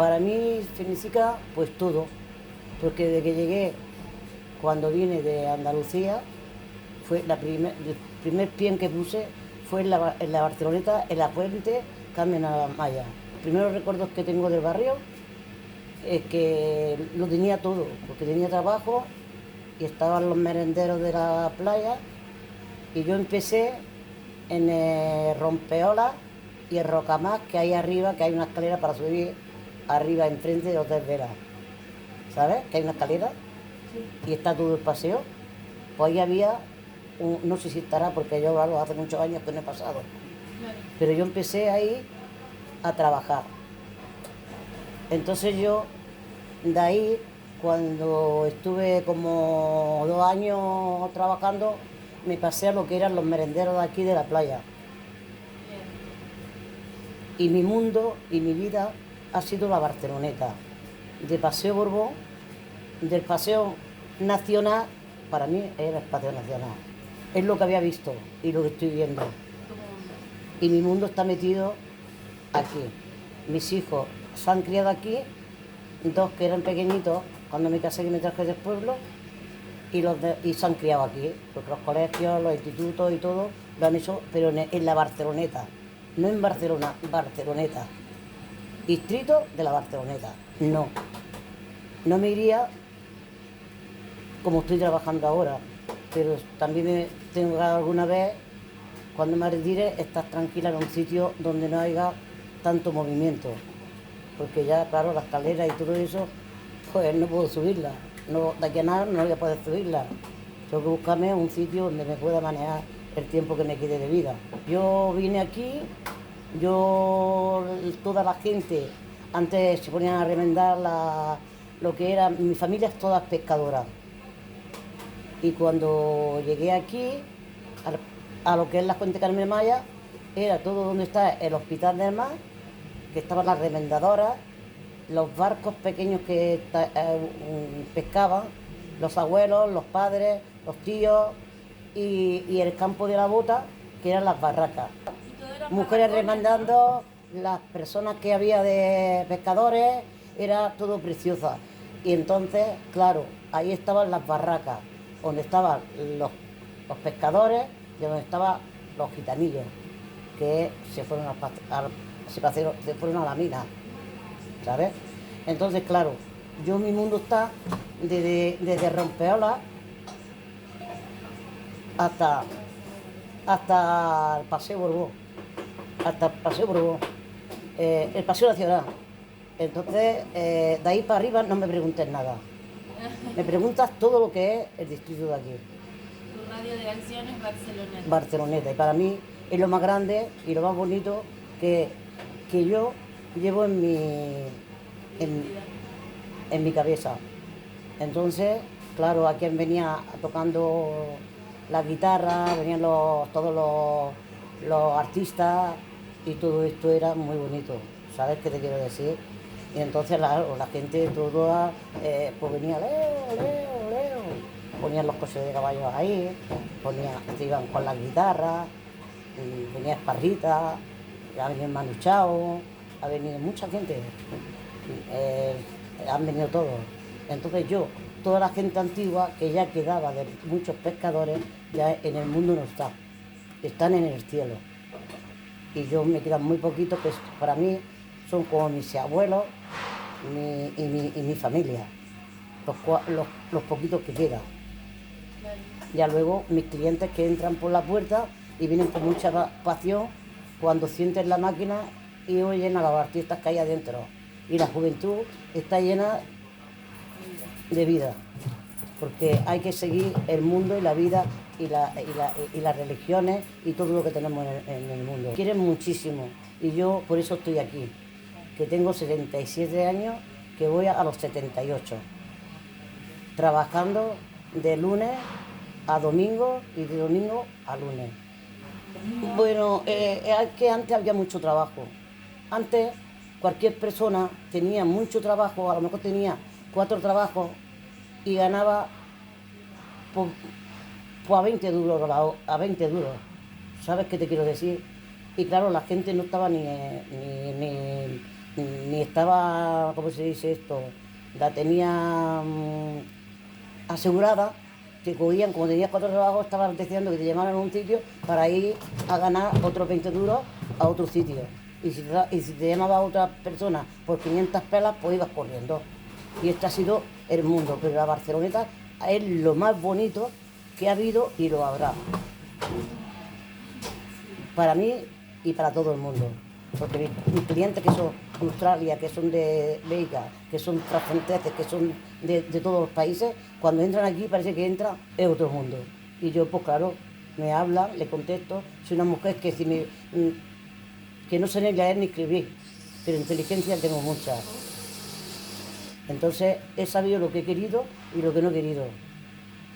Para mí significa pues todo, porque desde que llegué, cuando vine de Andalucía, fue el primer pie que puse fue en la Barceloneta, en la Puente Carmen Amaya. Los primeros recuerdos que tengo del barrio es que lo tenía todo, porque tenía trabajo y estaban los merenderos de la playa, y yo empecé en el Rompeolas y el Rocamás, que hay arriba, que hay una escalera para subir arriba enfrente de Hotel Vela, ¿sabes? Que hay una escalera y está todo el paseo. Pues ahí había, no sé si estará, porque yo claro, hace muchos años que no he pasado, pero yo empecé ahí a trabajar. Entonces yo, de ahí, cuando estuve como 2 años trabajando, me pasé a lo que eran los merenderos de aquí de la playa. Y mi mundo y mi vida ha sido la Barceloneta. De Paseo Borbón, del Paseo Nacional, para mí era el Paseo Nacional. Es lo que había visto y lo que estoy viendo. Y mi mundo está metido aquí. Mis hijos se han criado aquí, 2 que eran pequeñitos cuando me casé, que me traje del pueblo, y se han criado aquí, porque los colegios, los institutos y todo lo han hecho, pero en la Barceloneta, no en Barcelona, Barceloneta, distrito de la Barceloneta. No me iría como estoy trabajando ahora, pero también me tengo que alguna vez, cuando me retire, estar tranquila en un sitio donde no haya tanto movimiento, porque ya, claro, la escalera y todo eso, pues no puedo subirla, no, de aquí a nada no voy a poder subirla. Tengo que buscarme un sitio donde me pueda manejar el tiempo que me quede de vida. Yo vine aquí, toda la gente, antes se ponían a remendar lo que era, mi familia es toda pescadora. Y cuando llegué aquí, a lo que es la Fuente Carmen Maya, era todo donde está el Hospital del Mar, que estaban las remendadoras, los barcos pequeños que pescaban, los abuelos, los padres, los tíos, y el campo de la bota, que eran las barracas. Mujeres remendando, las personas que había de pescadores, era todo preciosa. Y entonces, claro, ahí estaban las barracas, donde estaban los pescadores y donde estaban los gitanillos, que se fueron se fueron a la mina, ¿sabes? Entonces, claro, mi mundo está desde Rompeolas hasta, hasta el Paseo Borbón, el Paseo Nacional. Entonces, de ahí para arriba no me preguntes nada. Me preguntas todo lo que es el distrito de aquí. Tu radio de acción es Barceloneta. Barceloneta. Y para mí es lo más grande y lo más bonito que yo llevo en mi cabeza. Entonces, claro, aquí venía tocando la guitarra, venían todos los artistas, y todo esto era muy bonito. ¿Sabes qué te quiero decir? Y entonces la gente toda pues venía, leo, leo, leo. Ponían los coches de caballos ahí, iban con las guitarras, y venía Esparrita, ha venido Manu Chao, ha venido mucha gente, eh, han venido todos. Entonces toda la gente antigua que ya quedaba de muchos pescadores, ya en el mundo no está, están en el cielo. Y yo me quedan muy poquitos, que para mí son como mis abuelos y mi familia, los poquitos que quedan. Ya luego mis clientes que entran por la puerta y vienen con mucha pasión cuando sienten la máquina y oyen a los artistas que hay adentro. Y la juventud está llena de vida, porque hay que seguir el mundo y la vida y las religiones y todo lo que tenemos en el mundo. Quieren muchísimo y yo por eso estoy aquí, que tengo 77 años, que voy a los 78, trabajando de lunes a domingo y de domingo a lunes. Bueno, es que antes había mucho trabajo. Antes cualquier persona tenía mucho trabajo, a lo mejor tenía 4 trabajos y ganaba pues a 20 duros, a 20 duros. ¿Sabes qué te quiero decir? Y claro, la gente no estaba ni ni estaba, ¿cómo se dice esto? La tenía asegurada, te cogían, como tenías 4 trabajos, estaban deseando que te llamaran a un sitio para ir a ganar otros 20 duros a otro sitio. Y si te llamaba otra persona por 500 pelas, pues ibas corriendo. Y este ha sido el mundo, pero la Barceloneta es lo más bonito que ha habido y lo habrá. Para mí y para todo el mundo. Porque mis clientes que son de Australia, que son de Bélgica, que son transfronterizos, que son de todos los países, cuando entran aquí parece que entran es otro mundo. Y yo, pues claro, me hablan, le contesto. Soy una mujer que, que no sé ni leer ni escribir, pero inteligencia tengo mucha. Entonces he sabido lo que he querido y lo que no he querido.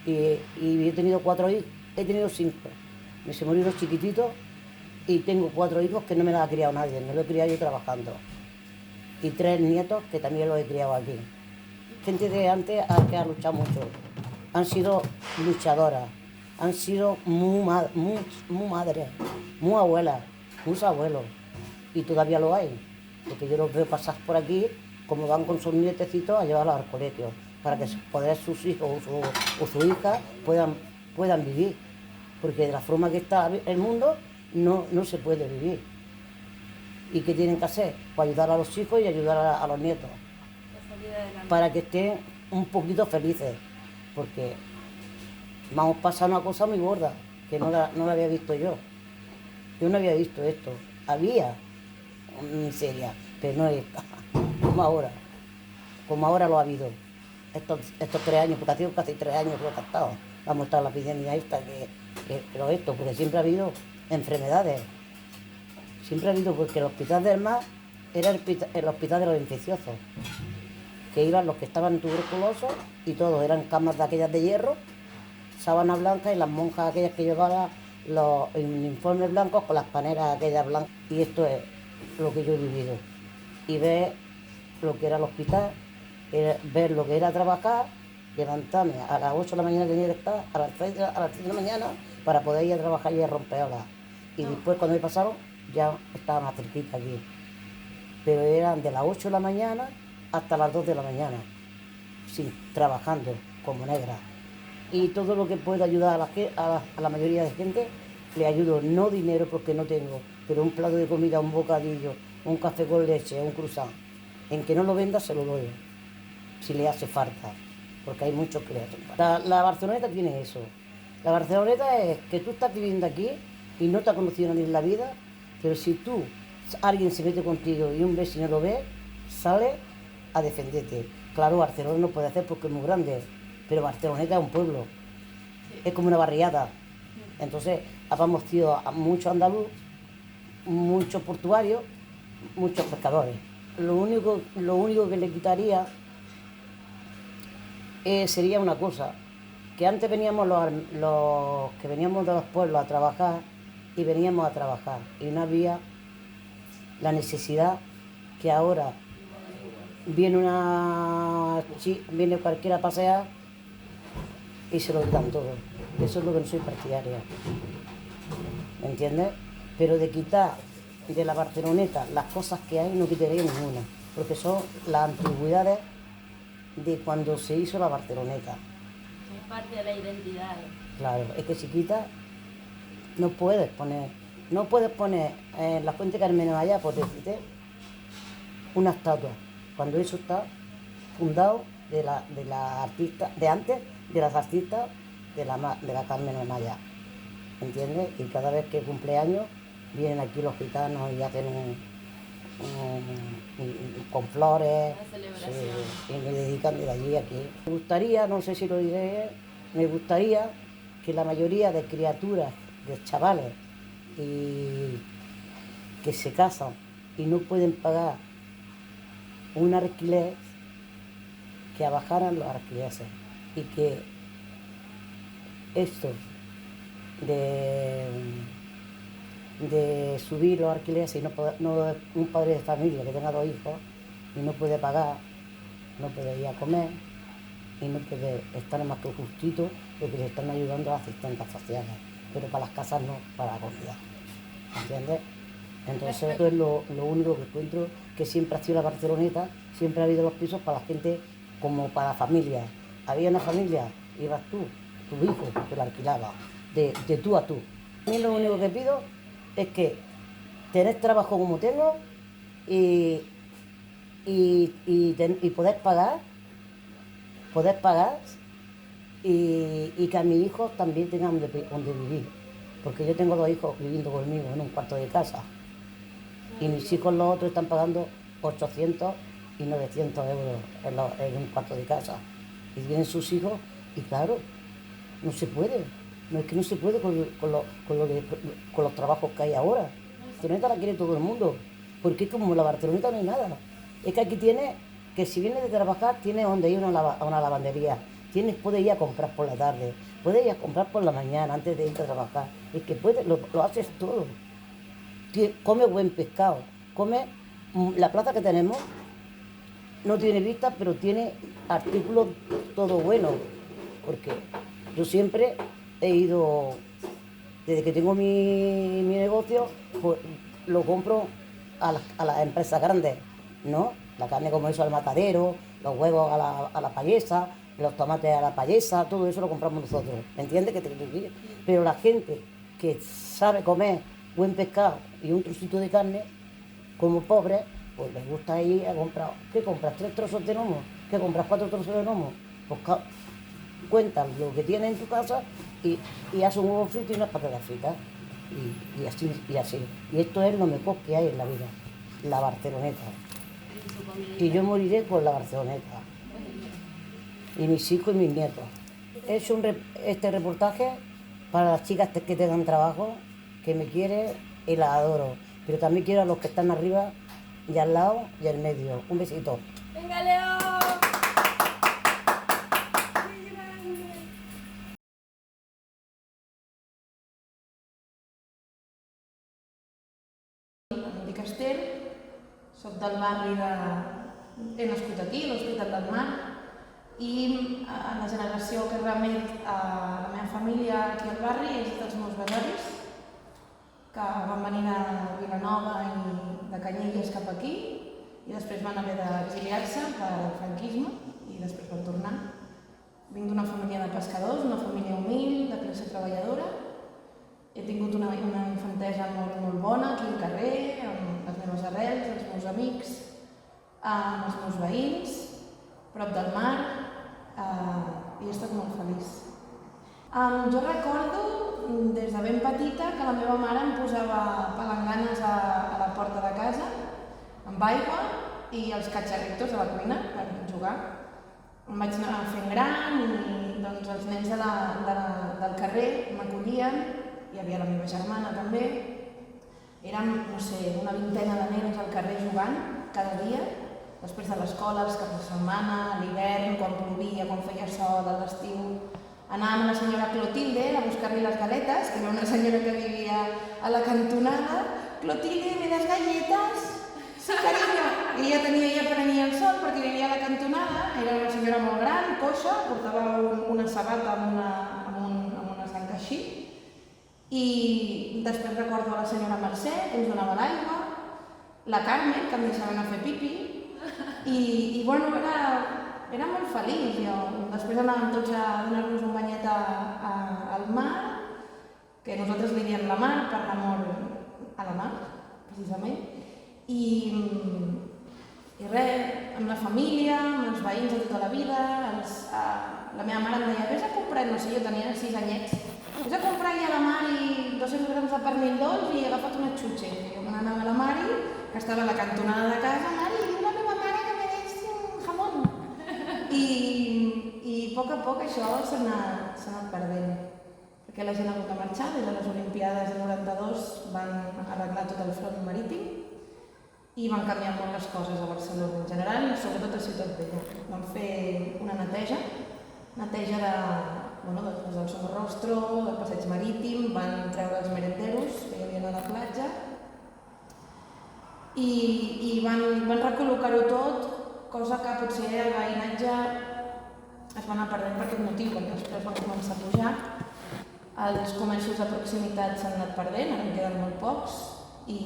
Y he tenido 4 hijos, he tenido 5. Me se murieron chiquititos y tengo 4 hijos que no me los ha criado nadie, me los he criado yo trabajando. Y 3 nietos que también los he criado aquí. Gente de antes que ha luchado mucho. Han sido luchadoras, han sido muy madres, muy abuelas, muchos abuelos. Y todavía lo hay, porque yo los veo pasar por aquí como van con sus nietecitos a llevarlos al colegio, para que poder sus hijos o su hija puedan vivir. Porque de la forma que está el mundo no se puede vivir. ¿Y qué tienen que hacer? Pues ayudar a los hijos y ayudar a los nietos. Para que estén un poquito felices. Porque vamos a pasar una cosa muy gorda, que no la había visto yo. Yo no había visto esto. Había miseria, pero no esta. Como ahora lo ha habido. Estos 3 años, porque ha sido casi 3 años que lo he estado. Vamos a estar la epidemia esta, pero esto, porque siempre ha habido enfermedades. Siempre ha habido, porque el hospital del mar era el hospital de los infecciosos, que iban los que estaban tuberculosos y todos, eran camas de aquellas de hierro, sábanas blancas y las monjas aquellas que llevaban los uniformes blancos con las paneras aquellas blancas. Y esto es lo que yo he vivido. Y ver lo que era el hospital, ver lo que era trabajar, levantarme a las 8 de la mañana, tenía que estar a las 3 de la mañana para poder ir a trabajar y a romper olas. Y después cuando me pasaron ya estaba más cerquita aquí. Pero eran de las 8 de la mañana hasta las 2 de la mañana, trabajando como negra. Y todo lo que puedo ayudar a la mayoría de gente, le ayudo, no dinero porque no tengo, pero un plato de comida, un bocadillo, un café con leche, un croissant. En que no lo venda se lo doy, si le hace falta, porque hay muchos que le hacen falta. La Barceloneta tiene eso. La Barceloneta es que tú estás viviendo aquí y no te ha conocido nadie en la vida, pero si alguien se mete contigo y un vecino lo ve, sale a defenderte. Claro, Barcelona no puede hacer porque es muy grande, pero Barceloneta es un pueblo, es como una barriada. Entonces, vamos sido muchos andaluz, muchos portuarios, muchos pescadores. Lo único que le quitaría sería una cosa, que antes veníamos los que veníamos de los pueblos a trabajar y veníamos a trabajar y no había la necesidad que ahora viene cualquiera a pasear y se lo dan todo. Eso es lo que no soy partidaria, ¿me entiendes? Pero de quitar de la Barceloneta las cosas que hay no quitaría ninguna, porque son las antigüedades de cuando se hizo la Barceloneta. Es parte de la identidad. Claro, es que si quitas no puedes poner en la Fuente Carmena allá, por decirte, una estatua, cuando eso está fundado de la artista de antes, de las artistas de la Carmen Amaya, ¿entiendes? Y cada vez que cumple años vienen aquí los gitanos y hacen con flores, y me dedican de allí a aquí. Me gustaría, no sé si lo diré, me gustaría que la mayoría de criaturas, de chavales y que se casan y no pueden pagar un alquiler, que bajaran los alquileres, y que esto de subir los alquileres, y no un padre de familia que tenga 2 hijos y no puede pagar, no puede ir a comer y no puede estar más que justito, porque le están ayudando a las asistencias sociales, pero para las casas no, para la comida, ¿entiendes? Entonces esto es lo único que encuentro, que siempre ha sido la Barceloneta, siempre ha habido los pisos para la gente como para la familia. Había una familia, ibas tú, tu hijo, te lo alquilaba, de tú a tú. A mí lo único que pido es que tener trabajo como tengo y poder pagar y que a mis hijos también tengan donde vivir. Porque yo tengo 2 hijos viviendo conmigo en un cuarto de casa. Y mis hijos los otros están pagando 800 y 900 euros en un cuarto de casa. Y tienen sus hijos y claro, no se puede. No es que no se puede con los trabajos que hay ahora. Barceloneta la quiere todo el mundo, porque es como la Barceloneta no hay nada. Es que aquí tienes que si vienes de trabajar tienes donde ir a una lavandería, puedes ir a comprar por la tarde, puedes ir a comprar por la mañana antes de irte a trabajar. Es que lo haces todo. Come buen pescado, la plaza que tenemos no tiene vista, pero tiene artículos todo buenos, porque yo siempre he ido, desde que tengo mi negocio, pues lo compro a las empresas grandes, ¿no? La carne como eso al matadero, los huevos a la payesa, los tomates a la payesa, todo eso lo compramos nosotros, ¿me entiendes? Pero la gente que sabe comer buen pescado y un trocito de carne, como pobre, pues les gusta ir a comprar. ¿Qué compras? ¿3 trozos de lomo? ¿Qué compras? 4 trozos de lomo? Pues cuentan lo que tienes en tu casa y haces un huevo frito y unas patatas fritas. Y así. Y esto es lo mejor que hay en la vida, la Barceloneta. Y yo moriré con la Barceloneta. Y mis hijos y mis nietos. He hecho este reportaje para las chicas que tengan trabajo, que me quieren y las adoro. Pero también quiero a los que están arriba y al lado y al medio. Un besito. ¡Venga, León! Em dic Esther, soc del barri de... He nascut aquí, a l'Hospital del Mar, i la generació que remet a la meva família aquí al barri és dels meus besavis, que van venir de Vilanova i de Canyelles cap aquí i després van haver d'exiliar-se pel franquisme i després van tornar. Vinc d'una família de pescadors, una família humil, de classe treballadora. He tingut una infantesa molt bona aquí al carrer, amb les meves arrels, els meus amics, amb els meus veïns, prop del mar, i he estat molt feliç. Jo recordo des de ben petita que la meva mare em posava palanganes a la porta de casa amb aigua i els catxarritos de la cuina per jugar. Em vaig anar fent gran i doncs, els nens del carrer m'acollien, hi havia la meva germana també. Érem, no sé, una vintena de nens al carrer jugant cada dia, després de l'escola, els caps de setmana, a l'hivern, quan plovia, quan feia sol, a l'estiu. Anàvem amb la senyora Clotilde a buscar-li les galetes, que era una senyora que vivia a la cantonada. Clotilde, ¿me das galletas? Sí, cariño. I ella prenia el sol perquè vivia a la cantonada, era una senyora molt gran, coixa, portava una sabata amb una zanca així. I després recordo a la senyora Mercè, que ens donava l'aigua, la Carmen, que em deixava anar a fer pipi, i bueno, era molt feliç. Després anàvem tots a donar-nos un banyet al mar, que nosaltres li diem la mar per l'amor a la mar, precisament. I res, amb la família, amb els veïns de tota la vida, la meva mare em deia, vés a comprar, no sé, jo tenia 6 anyets, vés a comprar allà a la Mari 200 grams de pernil dolç i he agafat una xutxa. Jo me n'anava a la Mari, que estava a la cantonada de casa, Mari, diu la meva mare que me des un jamón. I a poc això s'ha anat perdent, perquè la gent ha hagut de marxar. Des de les Olimpiades del 92 van arreglar tot el front marítim i van canviar molt les coses a Barcelona en general, sobretot a Ciutat Vella. Van fer una neteja del Somorrostro, del passeig marítim, van treure els merenderos que hi havia a la platja i van recol·locar-ho tot, cosa que potser el veïnatge es va anar perdent per aquest motiu, perquè els preus van començar a pujar, els comerços de proximitat s'han anat perdent, ara en queden molt pocs i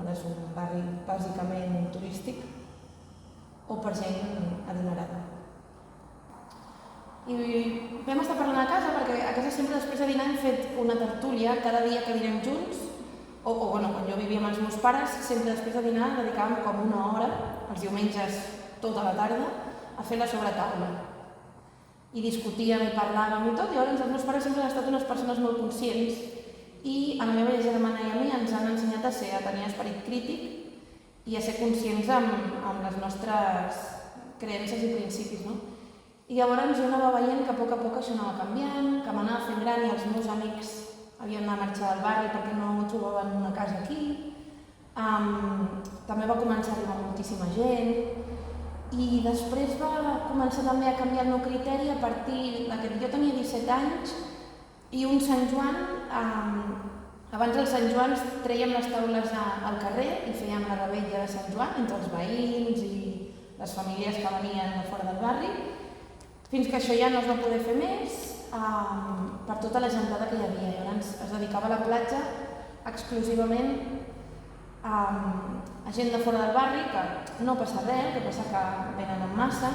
ara és un barri bàsicament turístic o per gent adinerada. I vam estar parlant a casa perquè a casa sempre després de dinar hem fet una tertúlia cada dia que dinem junts o quan jo vivia amb els meus pares sempre després de dinar dedicàvem com una hora els diumenges tota la tarda a fer la sobretaula i discutíem i parlàvem i tot i llavors els meus pares sempre han estat unes persones molt conscients i a la meva germana i a mi ens han ensenyat a tenir esperit crític i a ser conscients amb les nostres creences i principis, no? I llavors jo anava veient que a poc això anava canviant, que m'anava fent gran i els meus amics havien de marxar del barri perquè no trobaven una casa aquí. També va començar a arribar moltíssima gent i després va començar també a canviar el meu criteri a partir que jo tenia 17 anys i un Sant Joan, abans del Sant Joan trèiem les taules al carrer i fèiem la revetlla de Sant Joan entre els veïns i les famílies que venien de fora del barri, fins que això ja no es va poder fer més per tota la gentada que hi havia. Llavors es dedicava a la platja exclusivament a gent de fora del barri, que no passa res, que passa que venen en massa,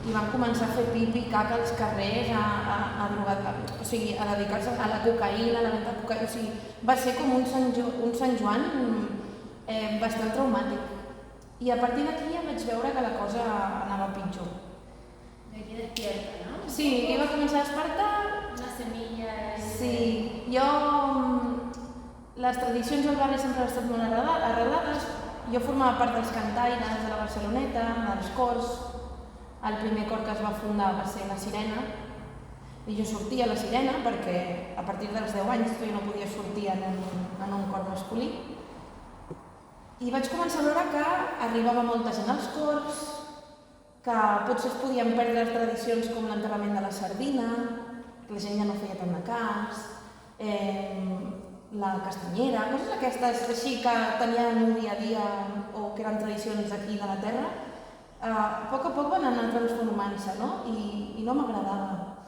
i van començar a fer pipi i caca als carrers, a dedicar-se a la cocaïna, a la venda de cocaïna, o sigui, va ser com un Sant Joan bastant traumàtic. I a partir d'aquí ja vaig veure que la cosa anava pitjor. De aquí despierta, ¿no? Sí, iba a començar a despertar. Una semilla... Sí, les tradicions del barri sempre han estat molt arrelades. Jo formava part dels cantaires de la Barceloneta, dels cors. El primer cor que es va fundar va ser la Sirena. I jo sortia a la Sirena perquè a partir dels 10 anys jo no podia sortir en un cor masculí. I vaig començar a veure que arribava molta gent als cors, que potser es podien perdre les tradicions com l'enterrament de la sardina, que la gent ja no feia tant de cas, la castanyera, coses aquestes així que tenien un dia a dia o que eren tradicions d'aquí de la terra, a poc van anar transformant-se, no? I no m'agradava.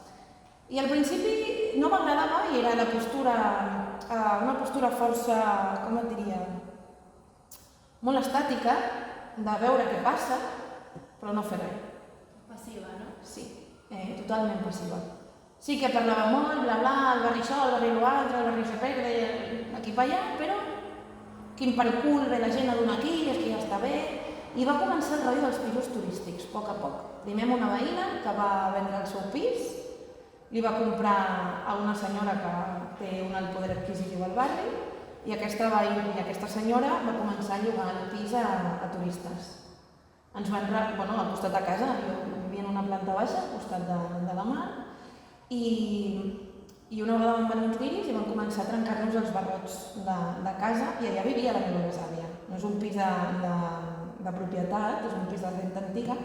I al principi no m'agradava i era una postura força, com et diria, molt estàtica, de veure què passa, però no fer res. Passiva, no? Sí, totalment passiva. Sí que parlava molt, bla bla, el barri això, el barri l'altre, el barri Sepegre, aquí per allà, però quin per cul ve la gent a donar aquí, és que ja està bé. I va començar el rotllo dels pisos turístics, a poc. Primer amb una veïna que va vendre el seu pis, li va comprar a una senyora que té un alt poder adquisitiu al barri, i aquesta veïna i aquesta senyora va començar a llogar el pis a turistes. Ens van, al costat de casa, jo vivia en una planta baixa, al costat de la mar, i una vegada van venir uns guiris i van començar a trencar-nos els barrots de casa i allà vivia la meva besàvia. No és un pis de propietat, és un pis de renta antiga,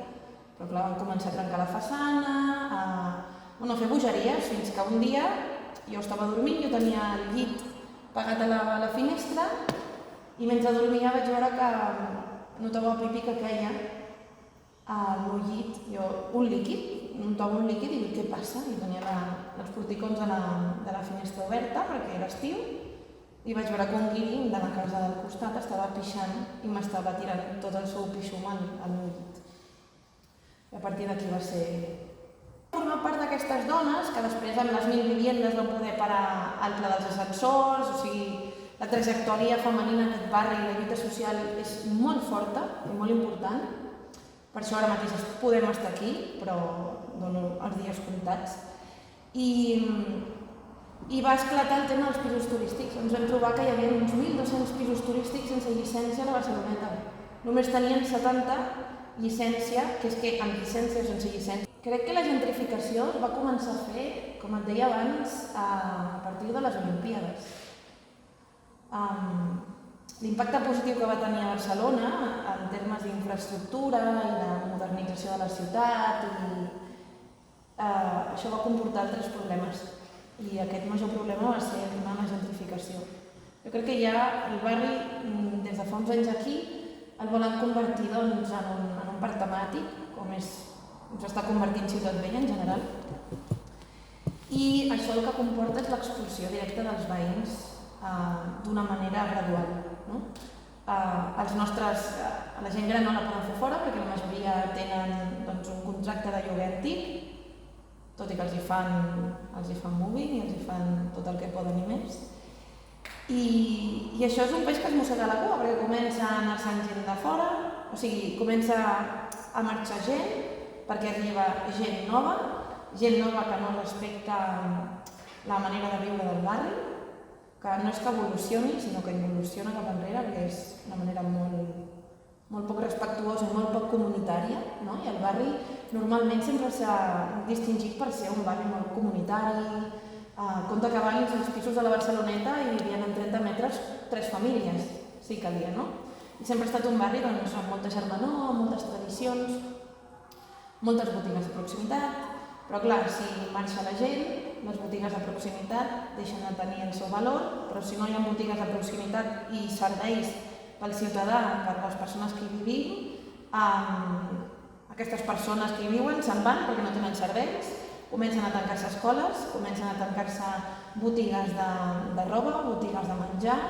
però clar, van començar a trencar la façana, a fer bogeries, fins que un dia jo estava dormint, jo tenia el llit pegat a la finestra i mentre dormia vaig veure que notava el pipí que queia al meu llit, un líquid i dic, què passa? I tenia els porticons de la finestra oberta perquè era estiu i vaig veure que un guiri de la casa del costat estava pixant i m'estava tirant tot el seu pixum al meu llit. I a partir d'aquí va ser... Formar part d'aquestes dones que després amb les 1000 viviendes van poder parar al pla dels ascensors, o sigui, la trajectòria femenina en aquest barri i la lluita social és molt forta i molt important. Per això ara mateix podem estar aquí, però dono els dies comptats. I va esclatar el tema dels pisos turístics. Ens vam trobar que hi havia uns 1.200 pisos turístics sense llicència a la Barceloneta. Només tenien 70 llicència, que és que amb llicència o sense llicència. Crec que la gentrificació es va començar a fer, com et deia abans, a partir de les Olimpíades. L'impacte positiu que va tenir a Barcelona en termes d'infraestructura i de modernització de la ciutat, això va comportar altres problemes. I aquest major problema va ser la gentrificació. Jo crec que ja el barri, des de fa uns anys aquí, el volen convertir en un parc temàtic, com s'està convertint Ciutat Vella en general. I això el que comporta és l'expulsió directa dels veïns d'una manera gradual. No? La gent gran no la poden fer fora perquè la majoria tenen doncs, un contracte de lloguer antic, tot i que els hi fan moving i els hi fan tot el que poden i més. I això és un peix que es mossega la cua perquè comença a anar-se'n gent de fora, o sigui, comença a marxar gent perquè arriba gent nova que no respecta la manera de viure del barri, que no és que evolucioni, sinó que involuciona cap enrere, perquè és una manera molt poc respectuosa i molt poc comunitària, no? I el barri normalment sempre s'ha distingit per ser un barri molt comunitari. Compte que abans als pisos de la Barceloneta hi havia en 30 metres 3 famílies, sí que calia, no? I sempre ha estat un barri doncs, amb molta germanor, amb moltes tradicions, moltes botigues de proximitat, però clar, si marxa la gent, les botigues de proximitat deixen de tenir el seu valor, però si no hi ha botigues de proximitat i serveis pel ciutadà, per les persones que hi vivim, aquestes persones que hi viuen se'n van perquè no tenen serveis, comencen a tancar-se escoles, comencen a tancar-se botigues de roba, botigues de menjar,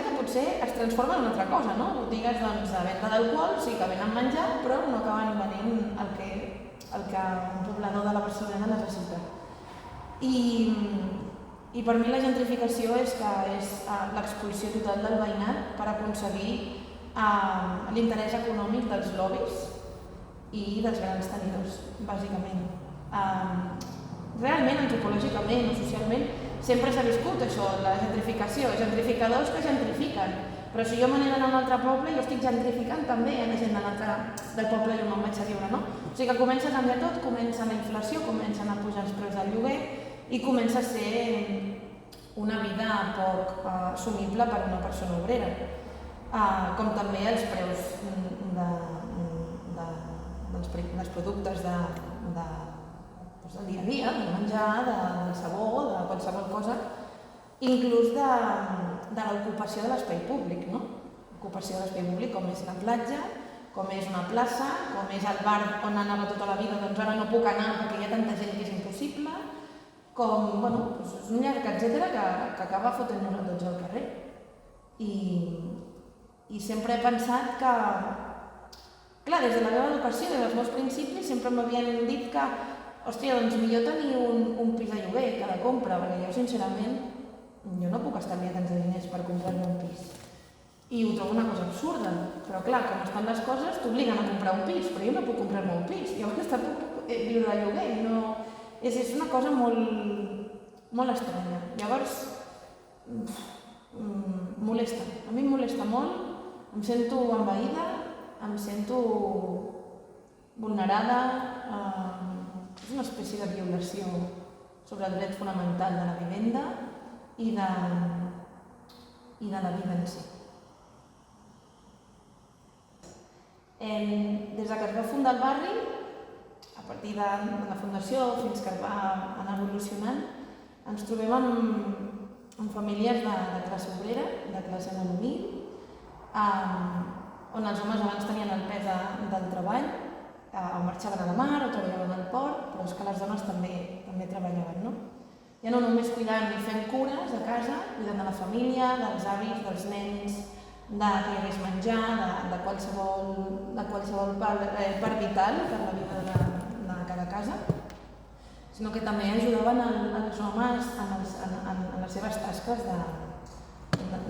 que potser es transformen en una altra cosa, no? Botigues doncs, de venda d'alcohol, sí que venen menjar, però no acaben venent el que un poblador de la Barcelona necessita. I per mi la gentrificació és l'expulsió total del veïnat per aconseguir l'interès econòmic dels lobbys i dels grans tenidors, bàsicament. Realment, antropològicament o socialment, sempre s'ha viscut això, la gentrificació, gentrificadors que gentrifiquen. Però si jo me n'he d'anar a un altre poble, jo estic gentrificant també la gent del poble on me'n vaig a viure, no? O sigui que comença a canviar tot, comença la inflació, comencen a pujar els preus del lloguer i comença a ser una vida poc assumible per una persona obrera. Com també els preus dels productes del dia a dia, del menjar, del sabó, de qualsevol cosa, inclús de l'ocupació de l'espai públic, no? L'ocupació de l'espai públic com és la platja, com és una plaça, com és el bar on anava tota la vida, doncs ara no puc anar perquè hi ha tanta gent que és impossible, com, és un llarg, etcètera, que acaba fotent-nos a tots al carrer. I sempre he pensat que, clar, des de la meva educació, des dels meus principis, sempre m'havien dit que, hòstia, doncs millor tenir un pis de lloguer que de compra, perquè jo, sincerament, jo no puc estalviar tants diners per comprar-me un pis. I ho trobo una cosa absurda, però clar, com estan les coses, t'obliguen a comprar un pis, però jo no puc comprar-me un pis, llavors puc viure de lloguer, no... És una cosa molt estranya. Llavors, molesta, a mi em molesta molt, em sento envaïda, em sento vulnerada, és una espècie de violació sobre el dret fonamental de la vivenda i de la vida en si. Des que es va fundar el barri, a partir de la fundació fins que es va anar evolucionant, ens trobem amb famílies de classe obrera, de classe molt humil, on els homes abans tenien el pes del treball, o marxaven a la mar o treballaven al port, però és que les dones també treballaven, no? Ja no només cuidant i fent cures a casa, cuidant de la família, dels avis, dels nens, que hi hagués menjar, de qualsevol part vital per la vida de cada casa, sinó que també ajudaven els homes en les seves tasques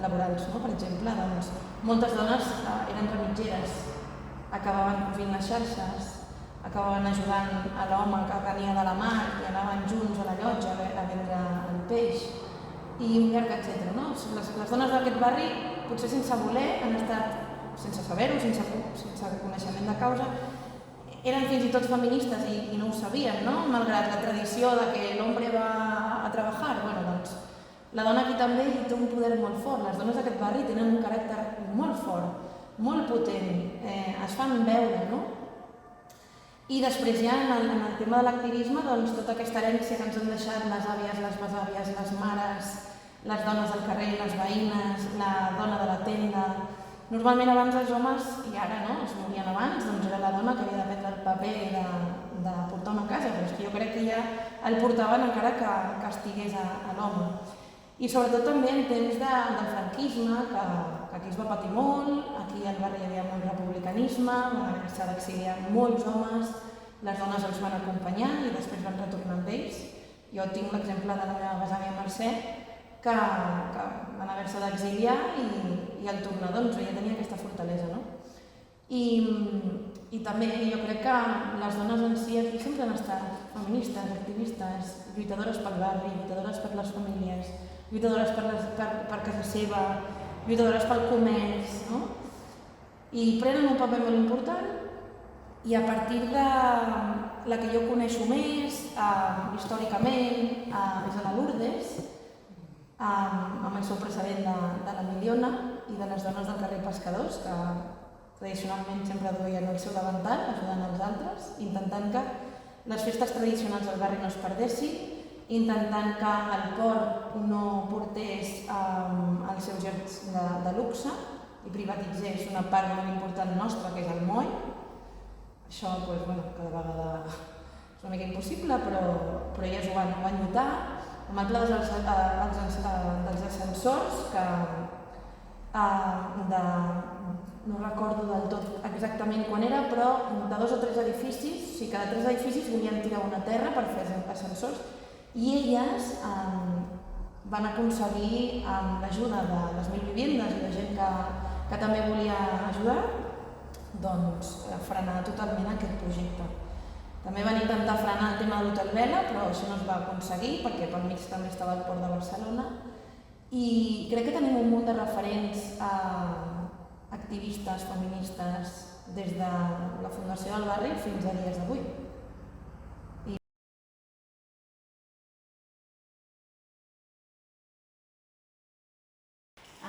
laborals. Per exemple, moltes dones eren remitgeres, acabaven cosint les xarxes, acabaven ajudant a l'home que venia de la mar i anaven junts a la llotja a vendre el peix i un llarg, etc. Les dones d'aquest barri, potser sense voler, han estat, sense saber-ho, sense coneixement de causa, eren fins i tot feministes i no ho sabien, no? Malgrat la tradició de que l'home va a treballar. Doncs la dona aquí també hi té un poder molt fort. Les dones d'aquest barri tenen un caràcter molt fort, molt potent, es fan veure, no? I després ja en el tema de l'activisme, doncs tota aquesta herència que ens han deixat les àvies, les besàvies, les mares, les dones del carrer, les veïnes, la dona de la tenda. Normalment abans els homes, i ara no, es morien abans, doncs era la dona que havia de prendre el paper de portar una casa, però és que jo crec que ja el portaven encara que estigués a l'home. I sobretot també en temps del franquisme, que aquí es va patir molt, aquí al barri hi havia molt republicanisme, van haver-se d'exiliar molts homes, les dones els van acompanyar i després van retornar amb ells. Jo tinc l'exemple de la meva besàvia Mercè, que van haver-se d'exiliar i al tornar doncs ella tenia aquesta fortalesa, no? I també jo crec que les dones en si aquí sempre han estat feministes, activistes, lluitadores pel barri, lluitadores per les famílies, lluitadores per casa seva, lluitadores pel comerç, no? I prenen un paper molt important i a partir de la que jo coneixo més, històricament, és a la Lourdes, amb el seu precedent de la Miliona i de les dones del carrer Pescadors, que tradicionalment sempre duien el seu davantal, ajudant els altres, intentant que les festes tradicionals del barri no es perdessin, intentant que el port no portés els seus jets de luxe i privatitzés una part molt important nostra, que és el moll. Això cada vegada és una mica impossible, però elles ho van lluitar. Amb el pla dels ascensors, que no recordo del tot exactament quan era, però de 2 o 3 edificis, o sigui, cada 3 edificis volien tirar una terra per fer ascensors, i elles van aconseguir, amb l'ajuda de les 1.000 vivendes i de gent que també volia ajudar, doncs frenar totalment aquest projecte. També van intentar frenar el tema de l'Hotel Vela, però això no es va aconseguir perquè pel mig també estava el port de Barcelona. I crec que tenim un munt de referents activistes, feministes, des de la fundació del barri fins a dies d'avui.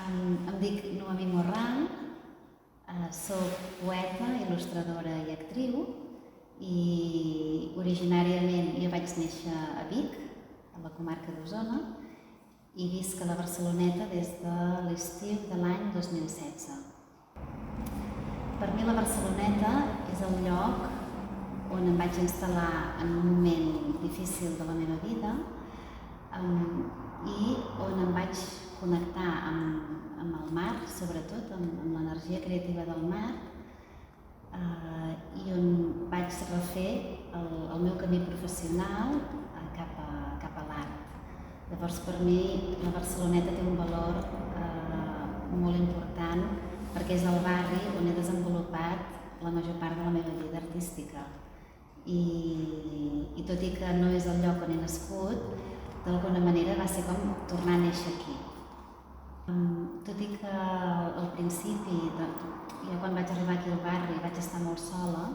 Em dic Noemí Morran, soc poeta, il·lustradora i actriu i originàriament jo vaig néixer a Vic, a la comarca d'Osona, i visc a la Barceloneta des de l'estiu de l'any 2016. Per mi la Barceloneta és el lloc on em vaig instal·lar en un moment difícil de la meva vida i on em vaig connectar amb el mar, sobretot amb l'energia creativa del mar, i on vaig refer el meu camí professional cap a l'art. Llavors, per mi, la Barceloneta té un valor molt important perquè és el barri on he desenvolupat la major part de la meva vida artística. I tot i que no és el lloc on he nascut, d'alguna manera va ser com tornar a néixer aquí. Tot i que al principi, jo quan vaig arribar aquí al barri vaig estar molt sola,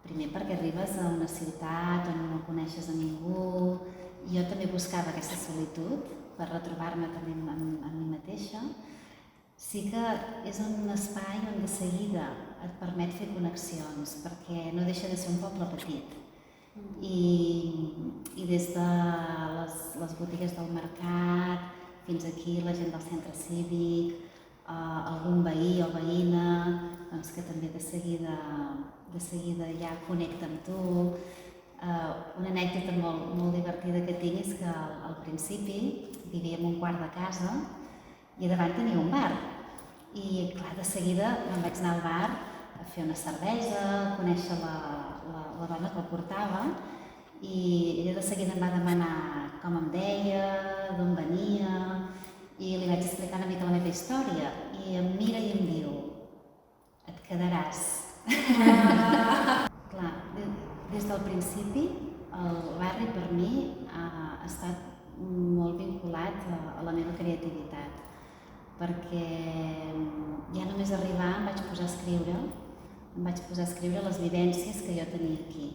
primer perquè arribes a una ciutat on no coneixes a ningú, i jo també buscava aquesta solitud per retrobar-me també amb mi mateixa. Sí que és un espai on de seguida et permet fer connexions, perquè no deixa de ser un poble petit. I des de les botigues del mercat fins aquí la gent del centre cívic, algun veí o veïna que també de seguida ja connecta amb tu. Una anècdota molt divertida que tinc és que al principi vivia en un quart de casa i a davant tenia un bar. I clar, de seguida me'n vaig anar al bar a fer una cervesa, a conèixer la dona que el portava, i ella de seguida em va demanar com em deia, d'on venia, i li vaig explicar una mica la meva història, i em mira i em diu: et quedaràs. Clar, des del principi el barri per mi ha estat molt vinculat a la meva creativitat, perquè ja només arribar em vaig posar a escriure les vivències que jo tenia aquí.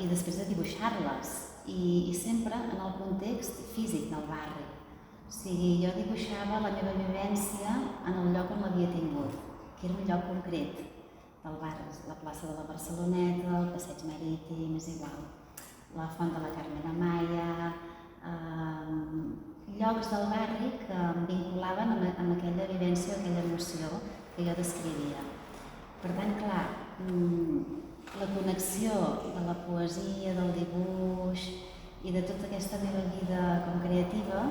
I després de dibuixar-les, i sempre en el context físic del barri. O sigui, jo dibuixava la meva vivència en el lloc on l'havia tingut, que era un lloc concret del barri, la plaça de la Barceloneta, el passeig marítim, és igual, la font de la Carmen Amaya, llocs del barri que em vinculaven amb aquella vivència, aquella emoció que jo descrivia. Per tant, clar, la connexió de la poesia, del dibuix i de tota aquesta meva vida com creativa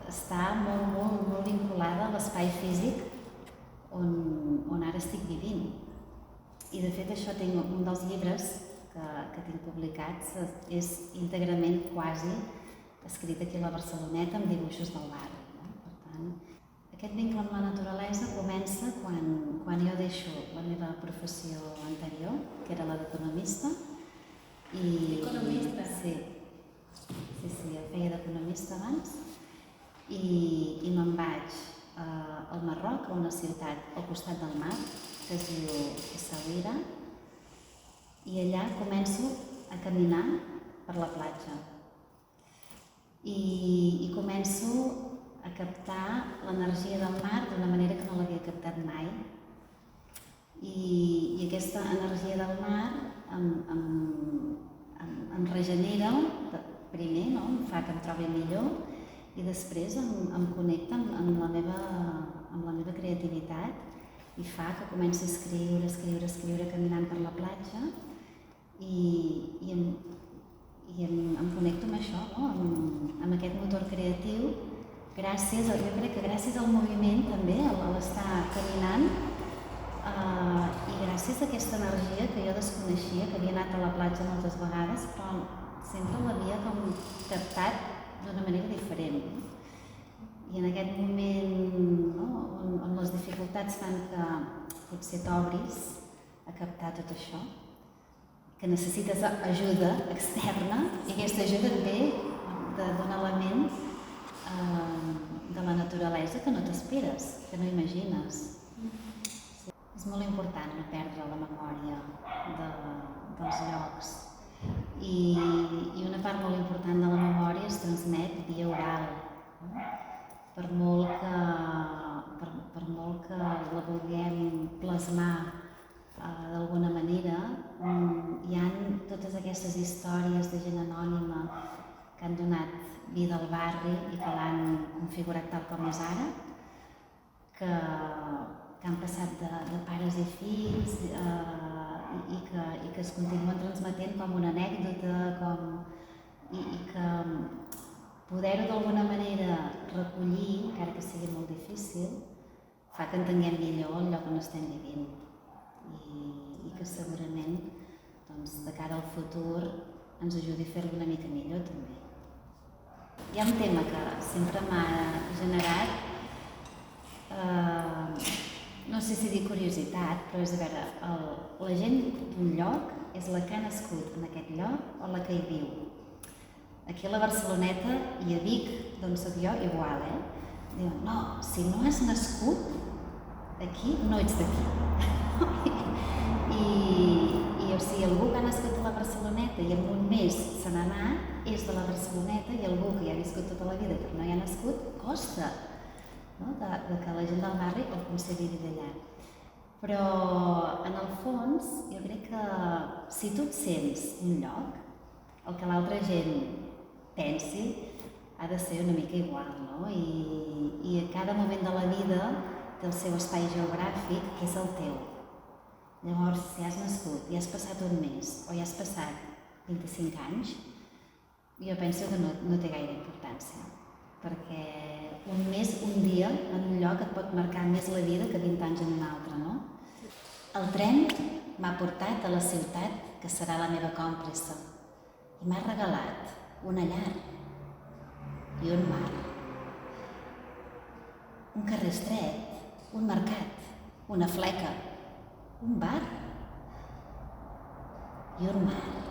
està molt vinculada a l'espai físic on ara estic vivint. I de fet això tinc un dels llibres que tinc publicats, és íntegrament quasi escrit aquí a la Barceloneta amb dibuixos del barri. No? Per tant, aquest vincle amb la naturalesa comença quan jo deixo la meva professió anterior, que era la d'economista. Economista? Sí, jo feia d'economista abans i me'n vaig al Marroc, a una ciutat al costat del mar, que es diu Essaouira, i allà començo a caminar per la platja. I començo a captar l'energia del mar d'una manera que no l'havia captat mai. I aquesta energia del mar em regenera, primer, no? Em fa que em trobi millor, i després em connecta amb la meva creativitat i fa que comenci a escriure caminant per la platja i em connecto amb això, no? amb aquest motor creatiu, jo crec que gràcies al moviment també, a l'estar caminant, i gràcies a aquesta energia que jo desconeixia, que havia anat a la platja moltes vegades, però sempre l'havia com captat d'una manera diferent. I en aquest moment, no, on les dificultats fan que potser t'obris a captar tot això, que necessites ajuda externa, i aquesta ajuda et ve d'un element de la naturalesa que no t'esperes, que no imagines. És molt important no perdre la memòria dels llocs. I una part molt important de la memòria es transmet via oral. Per molt que la vulguem plasmar d'alguna manera, hi ha totes aquestes històries de gent anònima que han donat vida al barri i que l'han configurat tal com és ara, que han passat de pares i fills i que es continuen transmetent com una anècdota i que poder-ho d'alguna manera recollir, encara que sigui molt difícil, fa que entenguem millor el lloc on estem vivint i que segurament de cara al futur ens ajudi a fer-lo una mica millor també. Hi ha un tema que sempre m'ha generat, no sé si dir curiositat, però és a veure, la gent d'un lloc és la que ha nascut en aquest lloc o la que hi viu. Aquí a la Barceloneta i a Vic, d'on soc jo, igual, diuen, no, si no has nascut aquí, no ets d'aquí. O sigui, algú que ha nascut a la Barceloneta i en un mes se n'ha anat, és de la Barceloneta, i algú que hi ha viscut tota la vida però no hi ha nascut, costa, no? de que la gent del barri el consideri d'allà. Però, en el fons, jo crec que si tu et sents un lloc, el que l'altra gent pensi ha de ser una mica igual, no? I a cada moment de la vida té el seu espai geogràfic, que és el teu. Llavors, si has nascut i has passat un mes o hi has passat 25 anys, jo penso que no té gaire importància, perquè un mes, un dia, en un lloc et pot marcar més la vida que 20 anys en un altre, no? El tren m'ha portat a la ciutat que serà la meva còmplice i m'ha regalat una llar i un mar, un carrer estret, un mercat, una fleca, un bar i un mar.